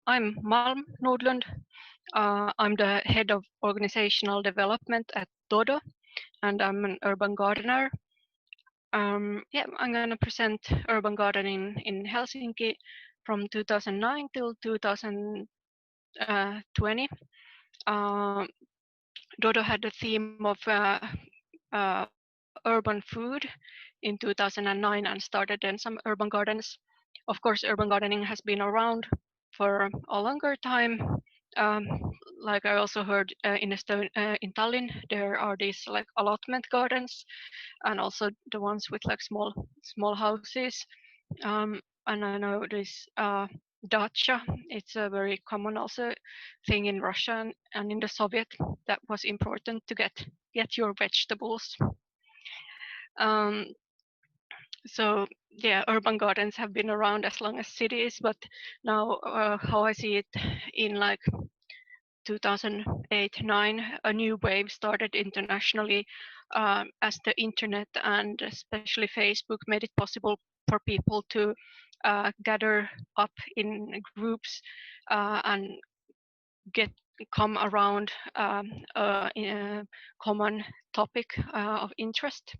I'm Malm Nordlund. I'm the head of organizational development at Dodo, and I'm an urban gardener. I'm going to present urban gardening in Helsinki from 2009 till 2020. Um, Dodo had a theme of urban food in 2009 and started then some urban gardens. Of course, urban gardening has been around for a longer time. Um, like I also heard in Tallinn, there are these like allotment gardens, and also the ones with like small houses. And I know this dacha. It's a very common also thing in Russia and in the Soviet. That was important to get your vegetables. Um, so yeah, urban gardens have been around as long as cities, but now how I see it in like 2008-9, a new wave started internationally as the internet and especially Facebook made it possible for people to gather up in groups and get come around a common topic of interest.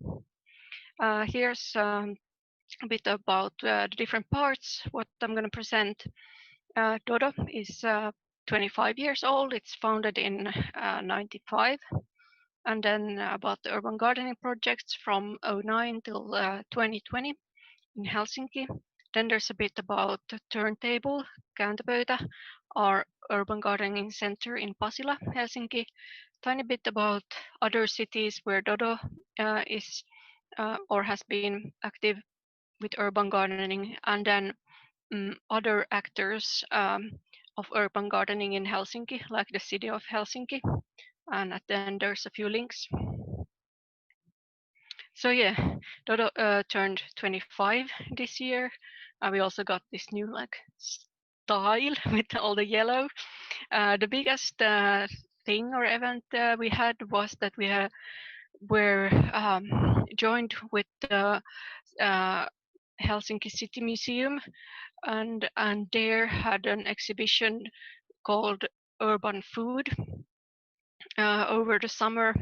Here's a bit about the different parts, what I'm going to present. Dodo is 25 years old. It's founded in 95. And then about the urban gardening projects from 09 till 2020 in Helsinki. Then there's a bit about the Turntable, Kääntöpöytä, our urban gardening center in Pasila, Helsinki. Tiny bit about other cities where Dodo is or has been active with urban gardening, and then other actors of urban gardening in Helsinki, like the city of Helsinki. And at the end, there's a few links. So yeah, Dodo turned 25 this year. We also got this new like style with all the yellow. The biggest thing or event we had was that we were joined with the Helsinki City Museum, and there had an exhibition called Urban Food over the summer.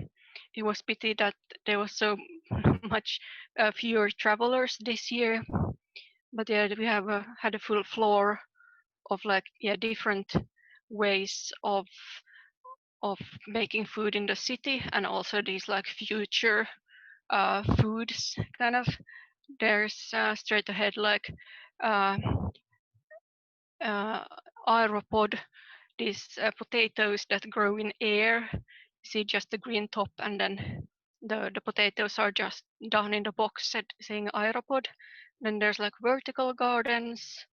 It was pity that there was so much fewer travelers this year, but yeah, we have had a full floor of like different ways of making food in the city, and also these like future foods kind of. There's straight ahead like uh, aeropod, these potatoes that grow in air. You see just the green top, and then the potatoes are just down in the box saying aeropod. Then there's like vertical gardens.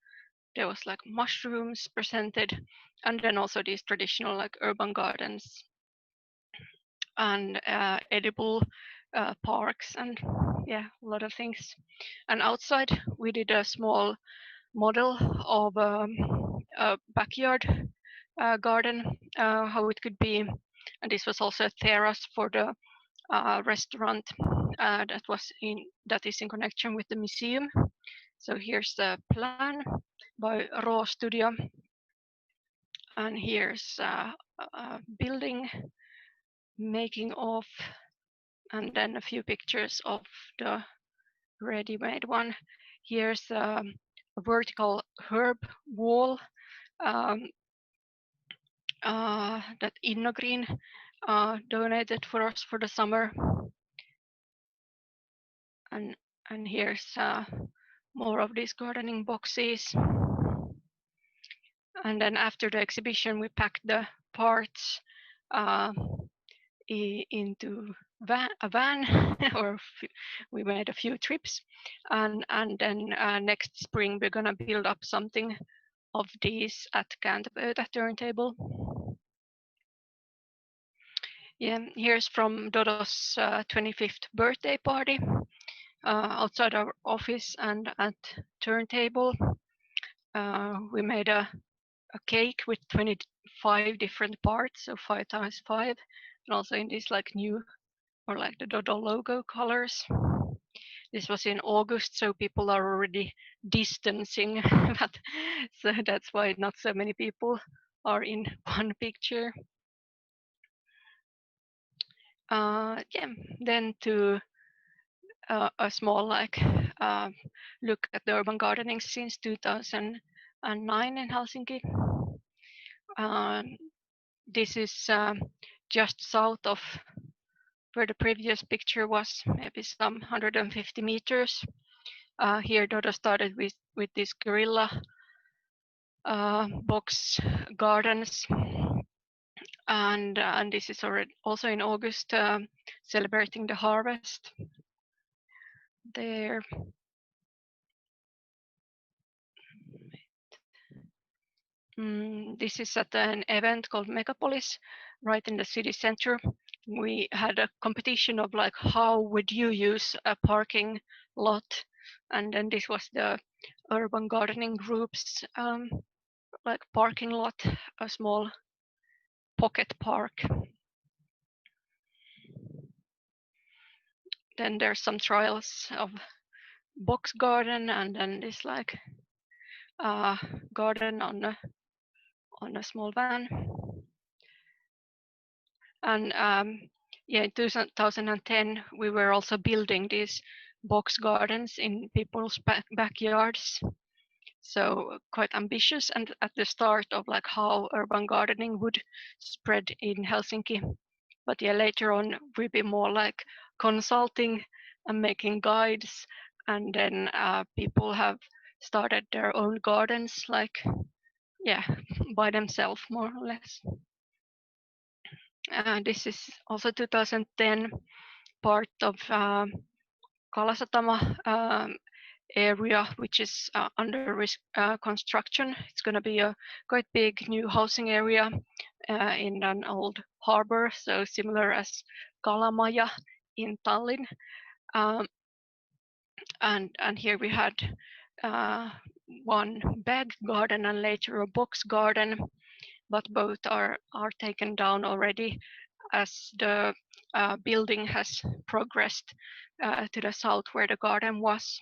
There was like mushrooms presented, and then also these traditional like urban gardens and edible parks, and yeah, a lot of things. And outside we did a small model of a backyard garden, how it could be. And this was also a terrace for the restaurant that is in connection with the museum. So here's the plan by Raw Studio, and here's a building making of, and then a few pictures of the ready-made one. Here's a vertical herb wall um, that Innogreen donated for us for the summer. And here's more of these gardening boxes. And then after the exhibition, we packed the parts into a van, or we made a few trips. And then next spring, we're gonna build up something of these at Kääntöpöytä Turntable. Yeah, here's from Dodo's 25th birthday party outside our office and at Turntable. We made a cake with 25 different parts, so 5 times 5, and also in these like new or like the Dodo logo colors. this was in August, so people are already distancing, but so that's why not so many people are in one picture. Yeah, then to a small look at the urban gardening since 2009 in Helsinki. This is just south of where the previous picture was, maybe some 150 meters. Here Dodo started with this guerrilla box gardens, and this is already also in August, celebrating the harvest there. This is at an event called Megapolis, right in the city center. We had a competition of like, how would you use a parking lot? And then this was the urban gardening group's like parking lot, a small pocket park. Then there's some trials of box garden, and then this like garden on a small van. And yeah, in 2010 we were also building these box gardens in people's backyards, so quite ambitious, and at the start of like how urban gardening would spread in Helsinki. But yeah, later on we'll be more like consulting and making guides, and then people have started their own gardens, like yeah, by themselves more or less. This is also 2010, part of Kalasatama area, which is under construction. It's going to be a quite big new housing area in an old harbor, so similar as Kalamaja in Tallinn. And here we had one bag garden and later a box garden, but both are taken down already as the building has progressed to the south where the garden was.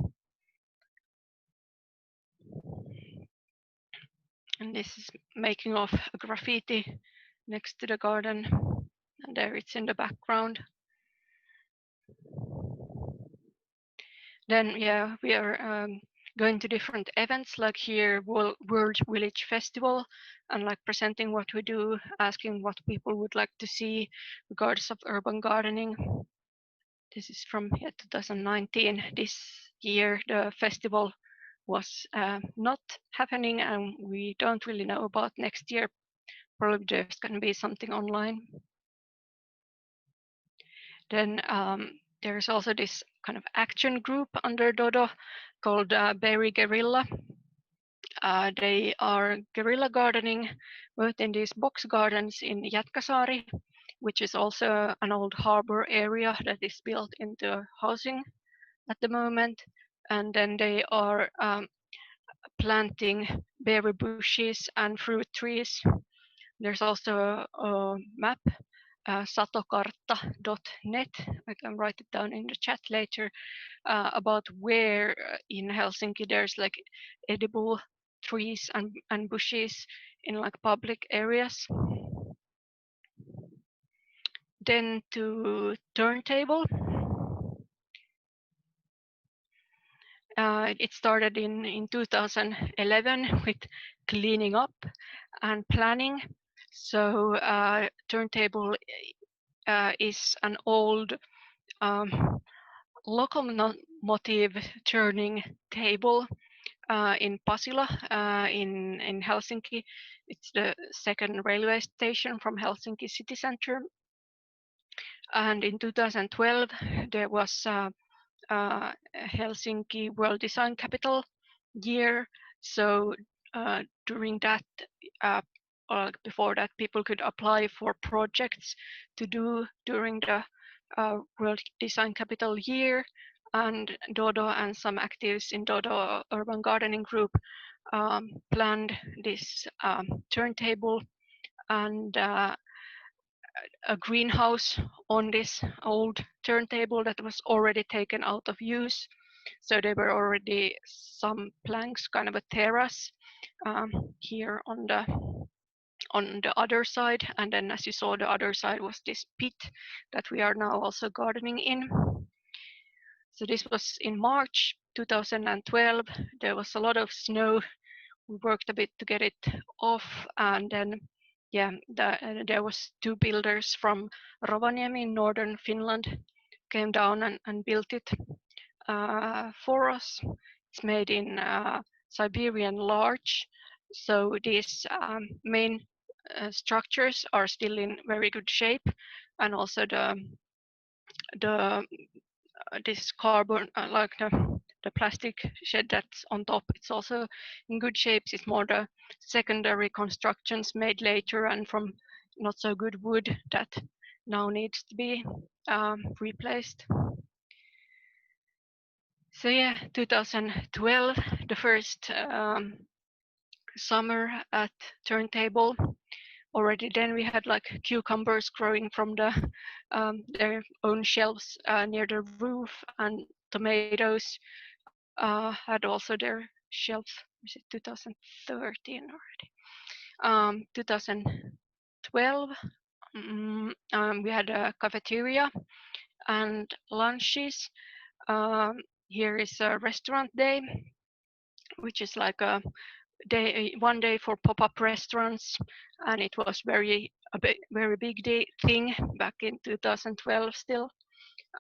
And this is making of a graffiti next to the garden, and there it's in the background. Then yeah, we are going to different events, like here World Village Festival, and like presenting what we do, asking what people would like to see regardless of urban gardening. This is from 2019. This year the festival was not happening, and we don't really know about next year. Probably there's going to be something online. Then there's also this kind of action group under Dodo called Berry Guerrilla. They are guerrilla gardening both in these box gardens in Jätkäsaari, which is also an old harbor area that is built into housing at the moment. And then they are planting berry bushes and fruit trees. There's also a map, satokartta.net. I can write it down in the chat later, about where in Helsinki there's like edible trees and bushes in like public areas. Then to Turntable. It started in 2011 with cleaning up and planning. So Turntable is an old locomotive turning table in Pasila in Helsinki. It's the second railway station from Helsinki city center. And in 2012 there was Helsinki World Design Capital year. So during that, before that, people could apply for projects to do during the World Design Capital year. And Dodo and some actives in Dodo Urban Gardening Group planned this turntable and a greenhouse on this old turntable that was already taken out of use. So there were already some planks, kind of a terrace here on the other side, and then as you saw, the other side was this pit that we are now also gardening in. So this was in March 2012. There was a lot of snow. We worked a bit to get it off, and then yeah, there was 2 builders from Rovaniemi in northern Finland came down and built it for us. It's made in Siberian larch, so these main structures are still in very good shape, and also the this carbon, like the plastic shed that's on top, it's also in good shape. It's more the secondary constructions made later and from not so good wood that now needs to be replaced. So yeah, 2012, the first summer at Turntable. Already then we had like cucumbers growing from their own shelves near the roof, and tomatoes had also their shelf. Was it 2013 already? 2012, we had a cafeteria and lunches. Here is a restaurant day, which is like a day, one day for pop-up restaurants, and it was very big thing back in 2012 still.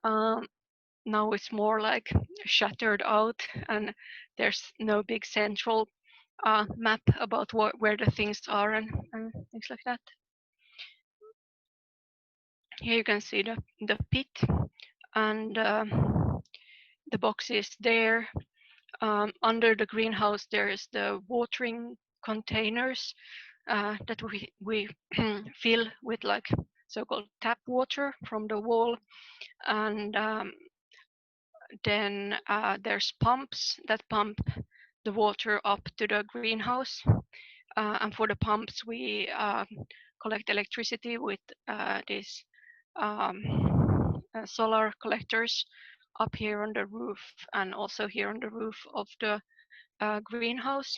Now it's more like shattered out, and there's no big central map about where the things are and things like that. Here you can see the pit, and the boxes there. Under the greenhouse there is the watering containers that we fill with like so-called tap water from the wall, and then there's pumps that pump the water up to the greenhouse, and for the pumps we collect electricity with these solar collectors up here on the roof, and also here on the roof of the greenhouse.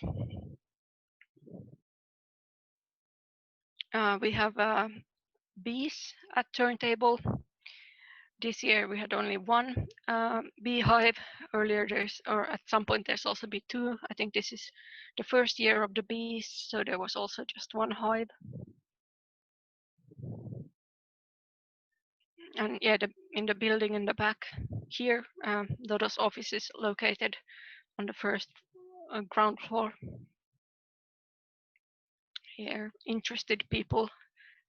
We have bees at Turntable. This year we had only 1 beehive. Earlier or at some point there's also been 2. I think this is the first year of the bees, so there was also just 1 hive. And yeah, in the building in the back here, Dodo's office is located on the first ground floor. Here, interested people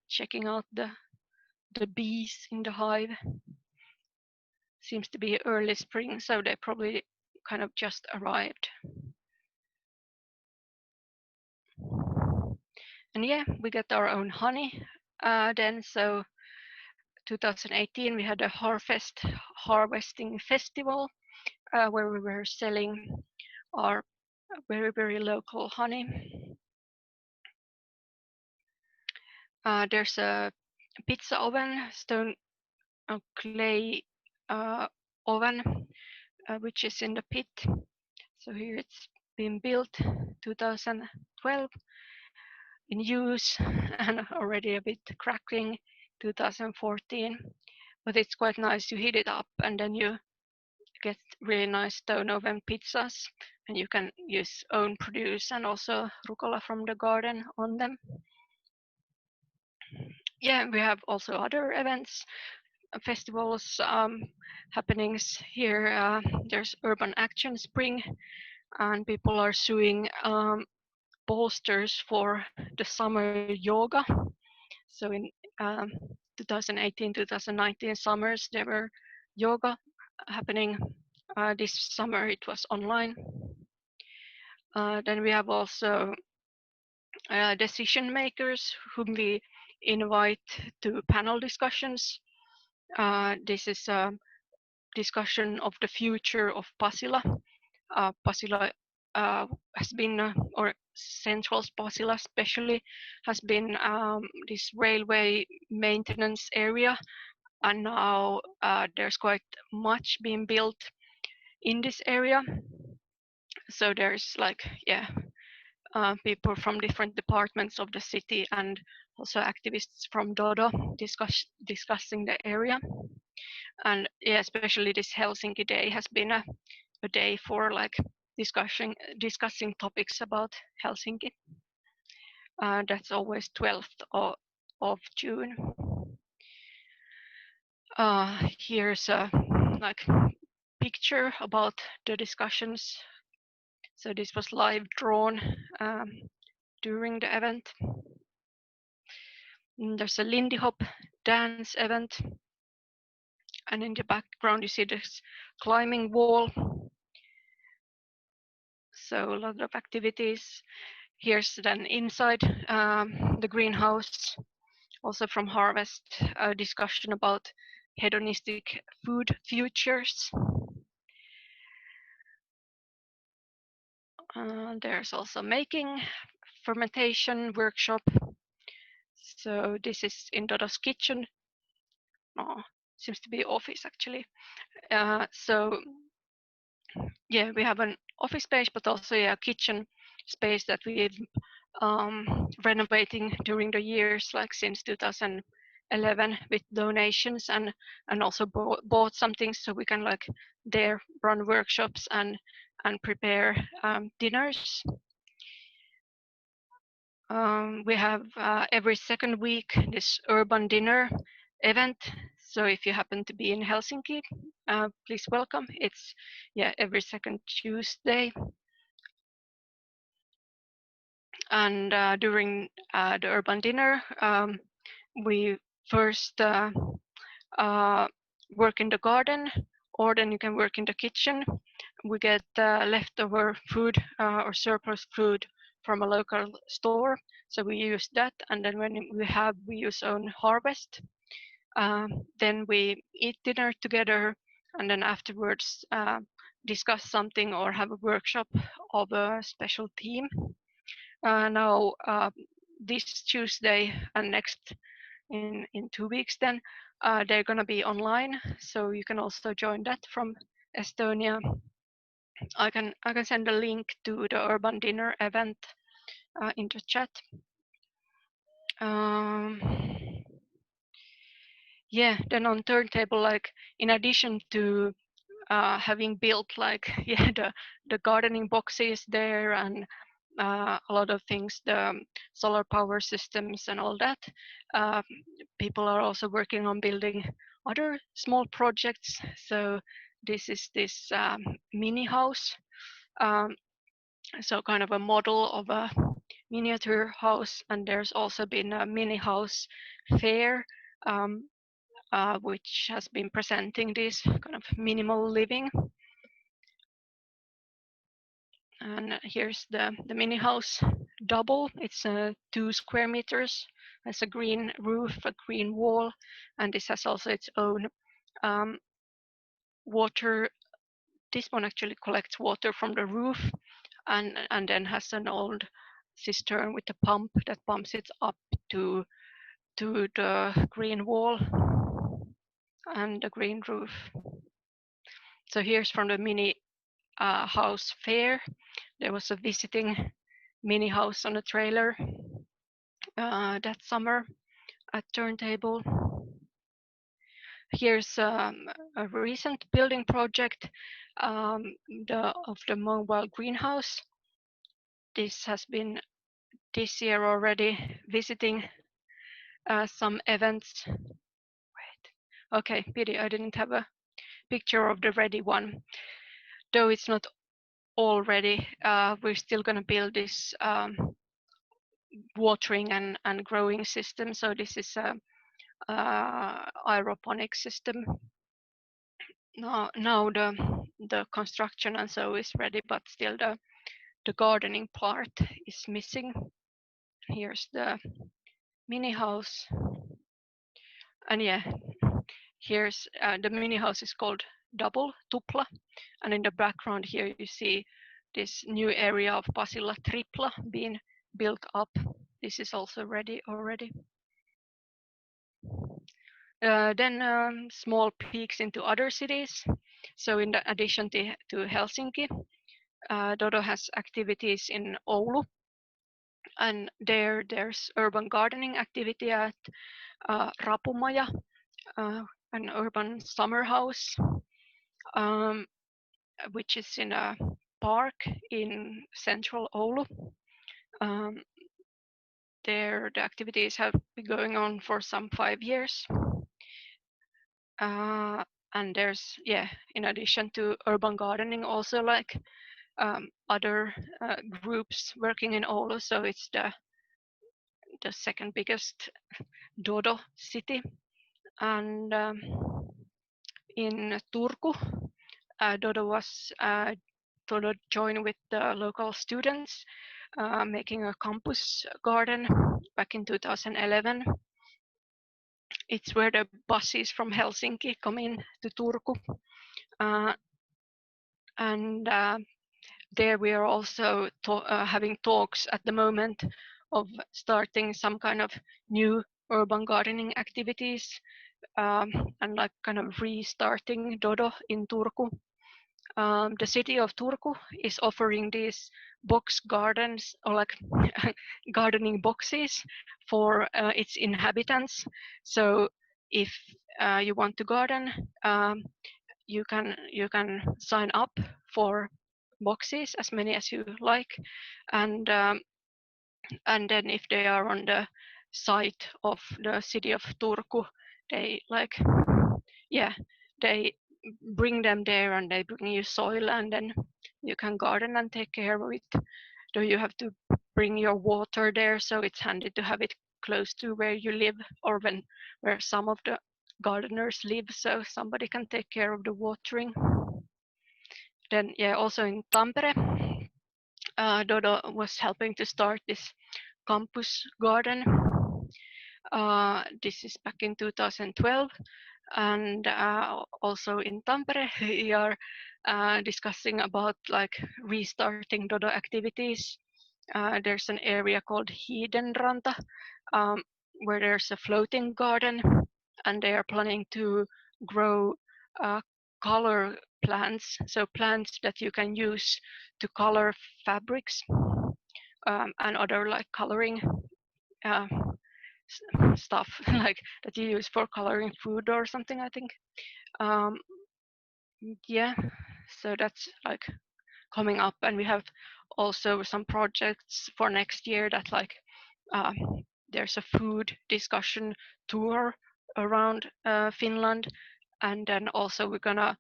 checking out the bees in the hive. Seems to be early spring, so they probably kind of just arrived. And yeah, we got our own honey then. So 2018 we had a harvesting festival where we were selling our very local honey. There's a pizza oven, stone clay oven, which is in the pit. So here it's been built 2012, in use and already a bit cracking 2014, but it's quite nice. You heat it up and then you get really nice stone oven pizzas, and you can use own produce and also rucola from the garden on them. Yeah, we have also other events, festivals, happenings here. There's Urban Action Spring, and people are sewing posters for the summer yoga. So in 2018-2019 summers, there were yoga happening. This summer it was online. Then we have also decision makers whom we invite to panel discussions. This is a discussion of the future of Pasila. Pasila has been, or Central Pasila especially, has been this railway maintenance area, and now there's quite much being built in this area. So there's like, yeah, people from different departments of the city and also activists from Dodo discussing the area. And yeah, especially this Helsinki Day has been a day for like discussing topics about Helsinki. That's always 12th of June. Here's a like picture about the discussions. So this was live drawn during the event. And there's a Lindy Hop dance event, and in the background you see this climbing wall. So a lot of activities. Here's then inside the greenhouse, also from Harvest, a discussion about hedonistic food futures. There's also making fermentation workshop. So this is in Dodo's kitchen. Oh, seems to be office actually. So yeah, we have an office space, but also a kitchen space that we've renovating during the years, like since 2011, with donations, and also bought some things so we can like there run workshops and prepare dinners. We have every second week this urban dinner event. So if you happen to be in Helsinki, please welcome. It's every second Tuesday. And during the urban dinner, we first work in the garden, or then you can work in the kitchen. We get leftover food or surplus food from a local store, so we use that, and then when we use own harvest. Then we eat dinner together, and then afterwards discuss something or have a workshop of a special theme. Now this Tuesday and next in 2 weeks, then they're going to be online, so you can also join that from Estonia. I can send a link to the urban dinner event in the chat. Yeah, then on Turntable, like in addition to having built like the gardening boxes there and a lot of things, the solar power systems and all that, people are also working on building other small projects. So this is this mini house, so kind of a model of a miniature house, and there's also been a mini house fair, which has been presenting this kind of minimal living. And here's the mini house double. It's 2 square meters. Has a green roof, a green wall, and this has also its own water. This one actually collects water from the roof, and then has an old cistern with a pump that pumps it up to the green wall and the green roof. So here's from the mini house fair. There was a visiting mini house on a trailer that summer at Turntable. Here's a recent building project of the mobile greenhouse. This has been this year already visiting some events. Wait, okay, pity I didn't have a picture of the ready one. Though it's not all ready, we're still going to build this watering and growing system. So this is a aeroponic system. Now the construction and so is ready, but still the gardening part is missing. Here's the mini house, and yeah, here's the mini house is called double tupla, and in the background here you see this new area of Pasila tripla being built up. This is also ready already. Then small peeks into other cities. So in addition to Helsinki, Dodo has activities in Oulu, and there's urban gardening activity at Rapumaja, an urban summer house, um, which is in a park in central Oulu. Um, the activities have been going on for some 5 years. And there's, in addition to urban gardening, also like other groups working in Oulu. So it's the second biggest Dodo city. And in Turku, Dodo joined with the local students, making a campus garden back in 2011. It's where the buses from Helsinki come in to Turku. And there we are also having talks at the moment of starting some kind of new urban gardening activities, and like kind of restarting Dodo in Turku. The city of Turku is offering these box gardens, or like gardening boxes for its inhabitants. So if you want to garden, you can sign up for boxes, as many as you like, and then if they are on the site of the city of Turku, they they bring them there, and they bring you soil, and then you can garden and take care of it. Though you have to bring your water there, so it's handy to have it close to where you live, or where some of the gardeners live, so somebody can take care of the watering. Then also in Tampere, Dodo was helping to start this campus garden. This is back in 2012, and also in Tampere we are discussing about like restarting Dodo activities. There's an area called Hiidenranta, where there's a floating garden, and they are planning to grow color plants, so plants that you can use to color fabrics, and other like coloring stuff like that you use for coloring food or something, I think. So that's like coming up, and we have also some projects for next year that like there's a food discussion tour around Finland, and then also we're gonna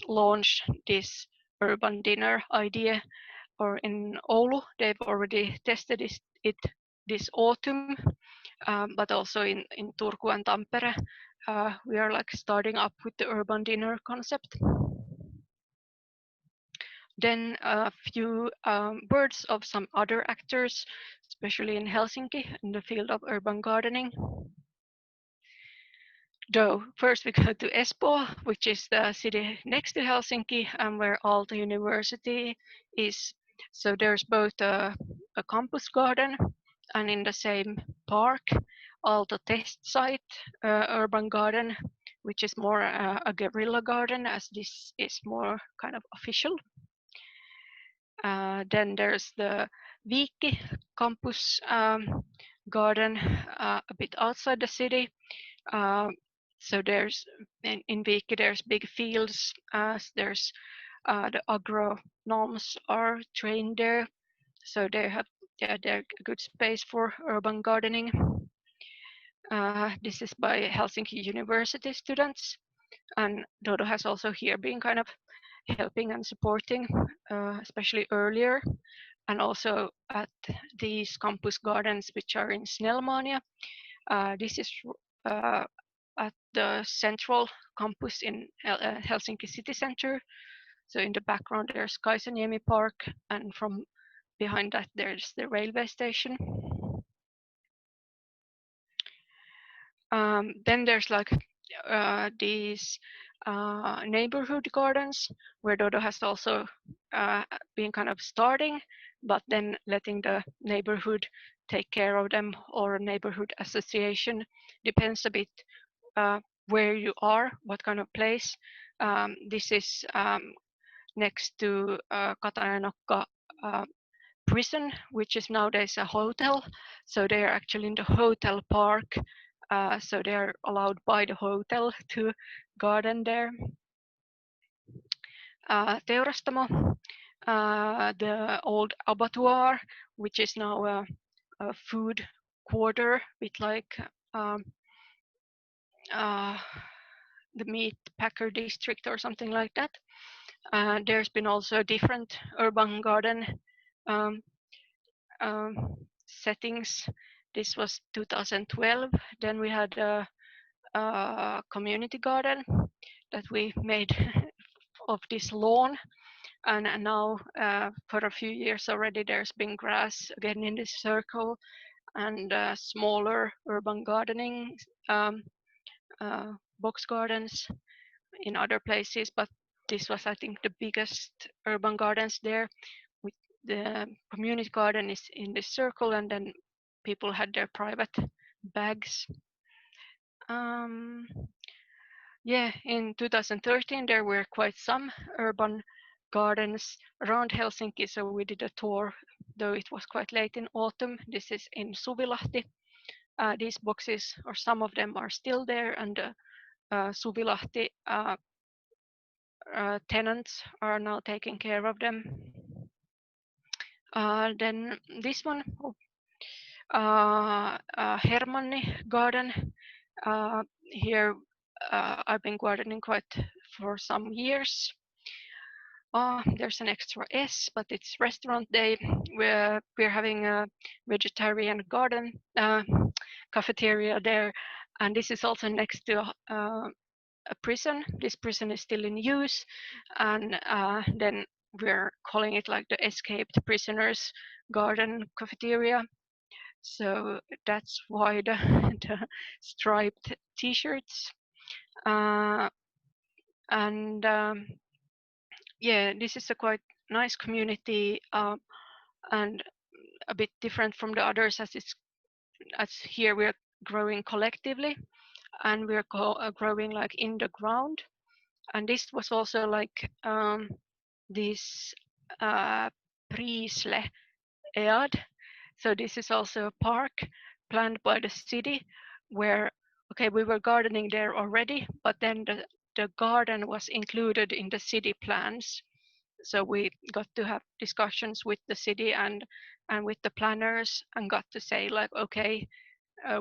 launch this urban dinner idea, or in Oulu they've already tested it this autumn, but also in Turku and Tampere we are like starting up with the urban dinner concept. Then a few words of some other actors, especially in Helsinki in the field of urban gardening. Though first we go to Espoo, which is the city next to Helsinki and where Aalto University is. So there's both a campus garden, and in the same park, Aalto test site, urban garden, which is more a guerrilla garden, as this is more kind of official. Then there's the Viikki campus garden, a bit outside the city. So there's in Viikki there's big fields. There's the agronomes are trained there, so they have they're a good space for urban gardening. This is by Helsinki University students, and Dodo has also here been kind of helping and supporting, especially earlier, and also at these campus gardens which are in Snellmania. This is at the central campus in Helsinki city center. So in the background there's Kaisaniemi Park, and from behind that there's the railway station. Then there's like these neighborhood gardens where Dodo has also been kind of starting, but then letting the neighborhood take care of them, or a neighborhood association, depends a bit where you are, what kind of place. This is next to Katanenokka prison, which is nowadays a hotel. So they are actually in the hotel park. So they are allowed by the hotel to garden there. Teurastamo, the old abattoir, which is now a food quarter with like the meat packer district or something like that. There's been also different urban garden um, settings. This was 2012. Then we had a community garden that we made of this lawn. And now for a few years already, there's been grass again in this circle and smaller urban gardening box gardens in other places. But this was, I think, the biggest urban gardens there. With the community garden is in this circle, and then people had their private bags. Yeah, in 2013 there were quite some urban gardens around Helsinki, so we did a tour, though it was quite late in autumn. This is in Suvilahti. These boxes, or some of them, are still there, and Suvilahti tenants are now taking care of them. Then this one, Hermanni garden. Here I've been gardening quite for some years. There's an extra S, but it's restaurant day. We're having a vegetarian garden cafeteria there, and this is also next to a prison. This prison is still in use, and then we're calling it like the escaped prisoners garden cafeteria. So that's why the striped t-shirts. And yeah, this is a quite nice community and a bit different from the others, as here we're growing collectively, and we're growing like in the ground. And this was also like this Priisle. So this is also a park planned by the city where, okay, we were gardening there already, but then the garden was included in the city plans. So we got to have discussions with the city and with the planners, and got to say like, okay,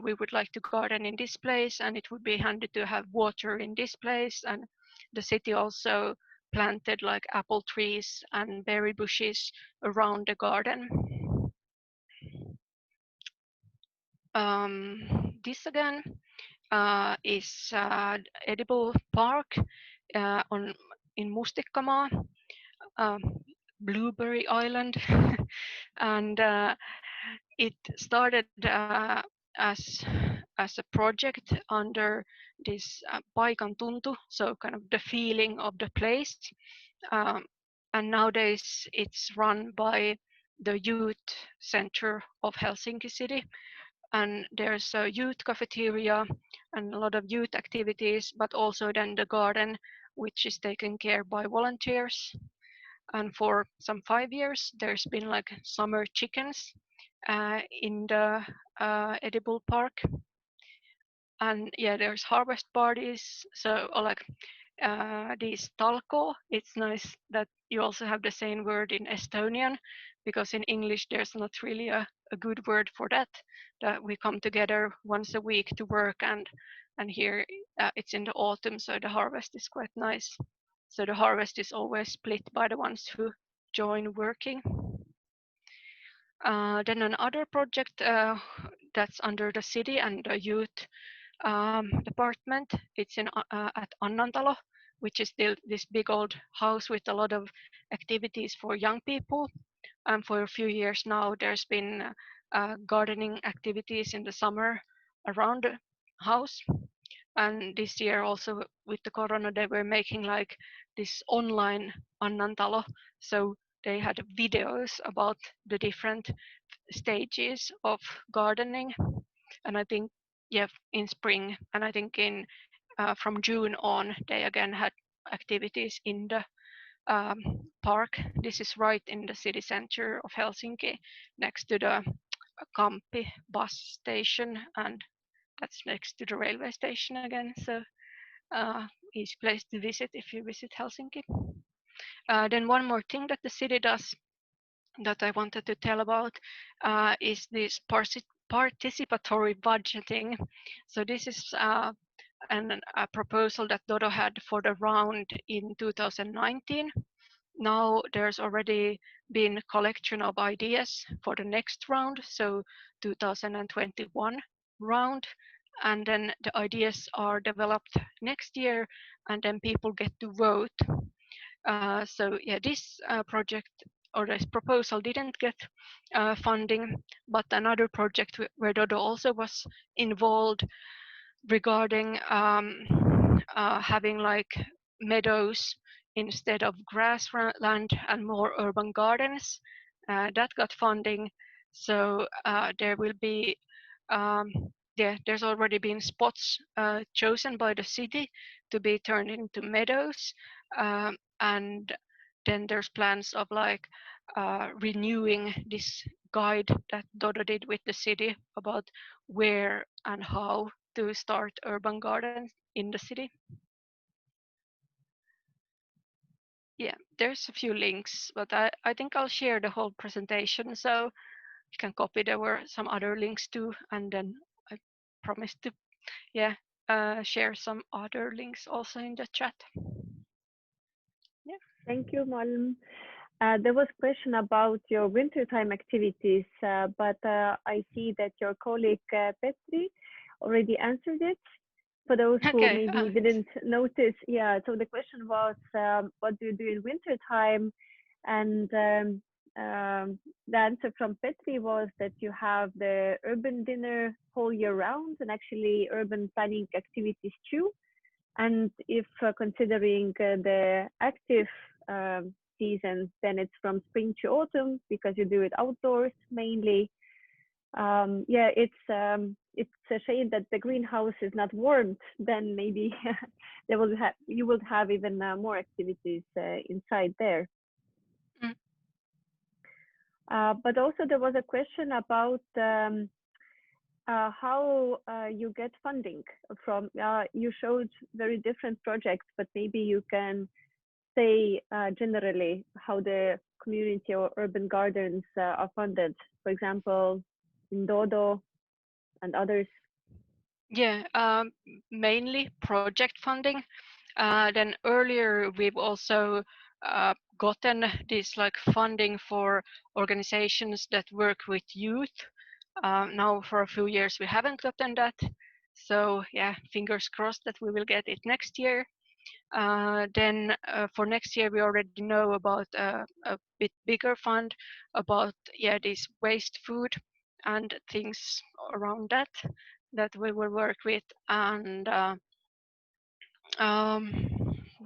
we would like to garden in this place, and it would be handy to have water in this place. And the city also planted like apple trees and berry bushes around the garden. This again is edible park in Mustikkamaa, Blueberry Island, and it started as a project under this paikan tuntu, so kind of the feeling of the place. And nowadays it's run by the youth center of Helsinki city, and there's a youth cafeteria and a lot of youth activities, but also then the garden, which is taken care by volunteers. And for some 5 years there's been like summer chickens in the edible park. And yeah, there's harvest parties, so like these talko. It's nice that you also have the same word in Estonian, because in English there's not really a good word for that we come together once a week to work. And here it's in the autumn, so the harvest is quite nice. So the harvest is always split by the ones who join working. Then another project that's under the city and the youth department. It's in at Annantalo, which is still this big old house with a lot of activities for young people. And for a few years now, there's been gardening activities in the summer around the house. And this year also with the corona, they were making like this online Annantalo. So they had videos about the different stages of gardening. And I think, yeah, in spring, and I think in from June on, they again had activities in the park. This is right in the city center of Helsinki, next to the Kamppi bus station, and that's next to the railway station again. So easy place to visit if you visit Helsinki. Then one more thing that the city does that I wanted to tell about is this participatory budgeting. So this is a proposal that Dodo had for the round in 2019. Now there's already been a collection of ideas for the next round, so 2021 round, and then the ideas are developed next year, and then people get to vote. So yeah, this project or this proposal didn't get funding, but another project where Dodo also was involved regarding having like meadows instead of grassland and more urban gardens, that got funding. So there will be yeah, there's already been spots chosen by the city to be turned into meadows, and then there's plans of like renewing this guide that Dodo did with the city about where and how to start urban gardens in the city. Yeah, there's a few links, but I think I'll share the whole presentation so you can copy. There were some other links too, and then I promised to share some other links also in the chat. Yeah. Thank you, Malm. There was a question about your wintertime activities, but I see that your colleague Petri already answered it. For those who maybe didn't notice, yeah, so the question was, what do you do in wintertime? And the answer from Petri was that you have the urban dinner whole year round and actually urban planning activities too. And if considering the active season, then it's from spring to autumn because you do it outdoors mainly. Yeah, it's a shame that the greenhouse is not warmed. Then maybe you will have even more activities inside there. Mm. But also there was a question about how you get funding from. You showed very different projects, but maybe you can say generally how the community or urban gardens are funded. For example, in Dodo and others. Yeah, mainly project funding. Then earlier we've also gotten this like funding for organizations that work with youth. Now for a few years we haven't gotten that. So yeah, fingers crossed that we will get it next year. Then for next year we already know about a bit bigger fund about this waste food and things around that we will work with. And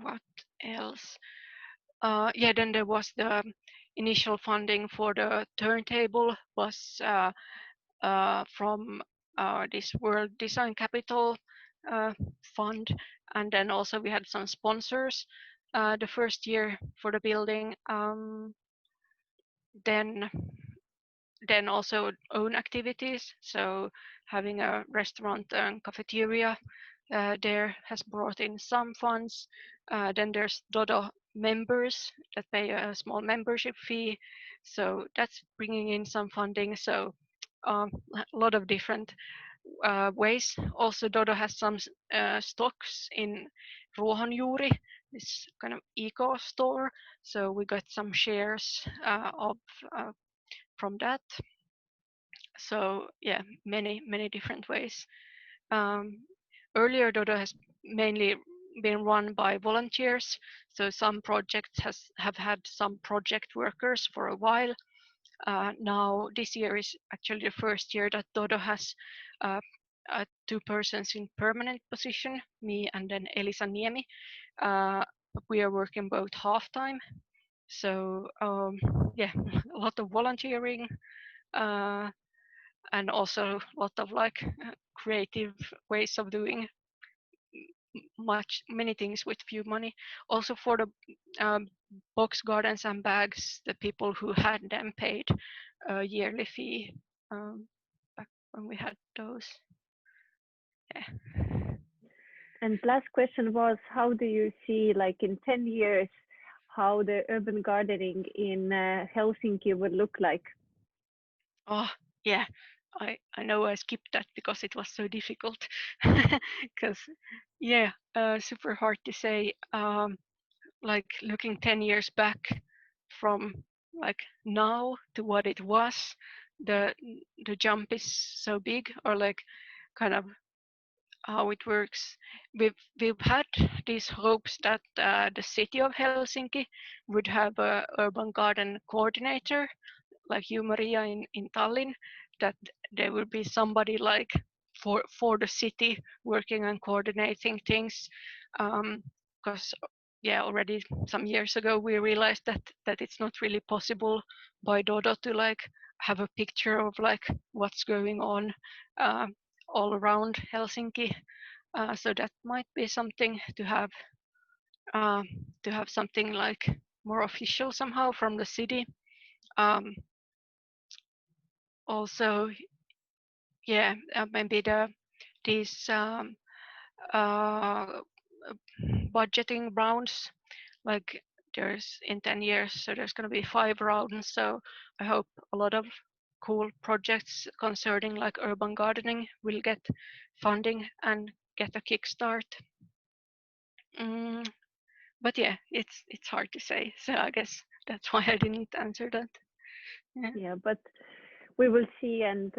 what else? Yeah, then there was the initial funding for the turntable was from this World Design Capital fund, and then also we had some sponsors the first year for the building. Then also own activities, so having a restaurant and cafeteria there has brought in some funds. Then there's Dodo members that pay a small membership fee, so that's bringing in some funding. So a lot of different ways. Also, Dodo has some stocks in Ruohonjuuri, this kind of eco store. So we got some shares of from that. So yeah, many different ways. Earlier, Dodo has mainly been run by volunteers. So some projects have had some project workers for a while. Now this year is actually the first year that Dodo has 2 persons in permanent position, me and then Elisa Niemi. We are working both half-time. So yeah, a lot of volunteering and also a lot of like creative ways of doing many things with few money. Also for the box gardens and bags, the people who had them paid a yearly fee back when we had those. Yeah. And last question was, how do you see, like in 10 years, how the urban gardening in Helsinki would look like? Oh, yeah. I know I skipped that because it was so difficult. Because, yeah, super hard to say. Like looking 10 years back from like now to what it was, the jump is so big, or like kind of how it works. We've had these hopes that the city of Helsinki would have a urban garden coordinator like you, Maria, in Tallinn, that there will be somebody like for the city working and coordinating things. Because yeah, already some years ago we realized that it's not really possible by Dodo to like have a picture of like what's going on all around Helsinki. So that might be something uh, to have something like more official somehow from the city. Um, Also, yeah, maybe these uh, budgeting rounds, like there's in 10 years, so there's going to be 5 rounds. So I hope a lot of cool projects concerning like urban gardening will get funding and get a kickstart. Mm, but yeah, it's hard to say. So I guess that's why I didn't answer that. Yeah. Yeah, but we will see, and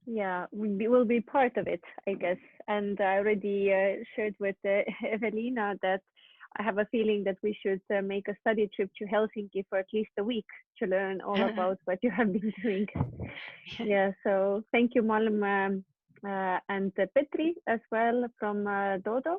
yeah, will be part of it, I guess. And I already shared with Evelina that I have a feeling that we should make a study trip to Helsinki for at least a week to learn all about what you have been doing. Yeah, so thank you, Malm, and Petri as well from Dodo.